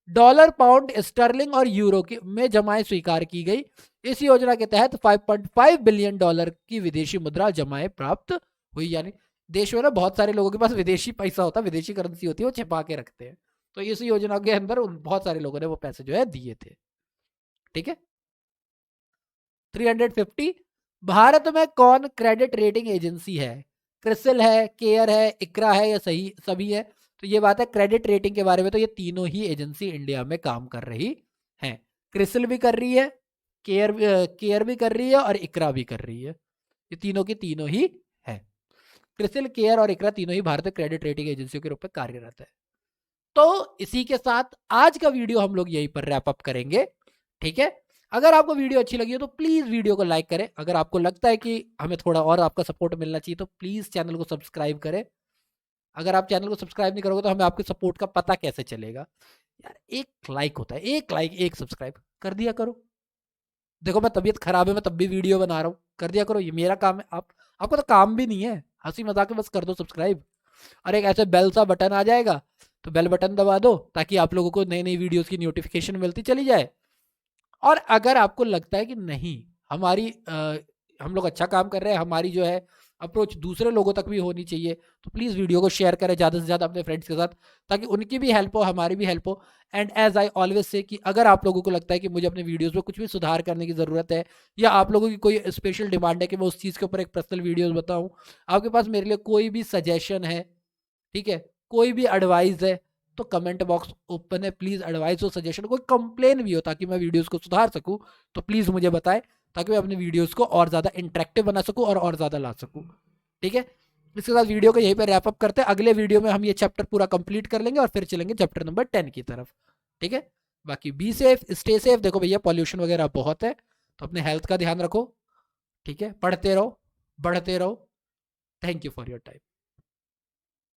डॉलर, पाउंड स्टर्लिंग और यूरो में जमाएं स्वीकार की गई। इस योजना के तहत 5.5 बिलियन डॉलर की विदेशी मुद्रा जमाएं प्राप्त हुई। यानी देश में ना बहुत सारे लोगों के पास विदेशी पैसा होता है, विदेशी करेंसी होती है, वो छिपा के रखते हैं। तो इस योजना के अंदर बहुत सारे लोगों ने वो पैसे जो है दिए थे। ठीक है। 350, भारत में कौन क्रेडिट रेटिंग एजेंसी है? क्रिसिल है, केयर है, इक्रा है या सही सभी है? तो ये बात है क्रेडिट रेटिंग के बारे में, तो ये तीनों ही एजेंसी इंडिया में काम कर रही हैं। क्रिसिल भी कर रही है, केयर भी कर रही है और इक्रा भी कर रही है। ये तीनों की तीनों ही है। क्रिसिल, केयर और इक्रा तीनों ही भारतीय क्रेडिट रेटिंग एजेंसियों के रूप में कार्यरत है। तो इसी के साथ आज का वीडियो हम लोग यहीं पर रैप अप करेंगे। ठीक है। अगर आपको वीडियो अच्छी लगी हो तो प्लीज वीडियो को लाइक करें। अगर आपको लगता है कि हमें थोड़ा और आपका सपोर्ट मिलना चाहिए तो प्लीज चैनल को सब्सक्राइब करें। अगर आप चैनल को सब्सक्राइब नहीं करोगे तो हमें आपके सपोर्ट का पता कैसे चलेगा यार? एक लाइक होता है, एक लाइक, एक सब्सक्राइब कर दिया करो। देखो मैं तबीयत खराब है, मैं तब भी वीडियो बना रहा हूँ, कर दिया करो, ये मेरा काम है। आपको तो काम भी नहीं है, हंसी मजाक बस कर दो सब्सक्राइब। और एक ऐसे बेल सा बटन आ जाएगा, तो बेल बटन दबा दो ताकि आप लोगों को नई नई वीडियोस की नोटिफिकेशन मिलती चली जाए। और अगर आपको लगता है कि नहीं हम लोग अच्छा काम कर रहे हैं, हमारी जो है अप्रोच दूसरे लोगों तक भी होनी चाहिए, तो प्लीज़ वीडियो को शेयर करें ज़्यादा से ज़्यादा अपने फ्रेंड्स के साथ, ताकि उनकी भी हेल्प हो, हमारी भी हेल्प हो। And as I always say कि अगर आप लोगों को लगता है कि मुझे अपने वीडियोस में कुछ भी सुधार करने की ज़रूरत है, या आप लोगों की कोई स्पेशल डिमांड है कि मैं उस चीज़ के ऊपर एक पर्सनल वीडियोस बताऊँ, आपके पास मेरे लिए कोई भी सजेशन है, ठीक है, कोई भी एडवाइस है, तो कमेंट बॉक्स ओपन है। प्लीज़ एडवाइस हो, सजेशन, कोई कंप्लेन भी हो ताकि मैं वीडियोस को सुधार सकूं, तो प्लीज़ मुझे बताएं ताकि मैं अपने वीडियोस को और ज़्यादा इंटरेक्टिव बना सकूं और ज़्यादा ला सकूं। ठीक है। इसके साथ वीडियो को यहीं पे रैप अप करते हैं। अगले वीडियो में हम ये चैप्टर पूरा कंप्लीट कर लेंगे और फिर चलेंगे चैप्टर नंबर 10 की तरफ। ठीक है। बाकी बी सेफ, स्टे सेफ। देखो भैया पॉल्यूशन वगैरह बहुत है, तो अपने हेल्थ का ध्यान रखो। ठीक है। पढ़ते रहो, बढ़ते रहो। Thank you for your time.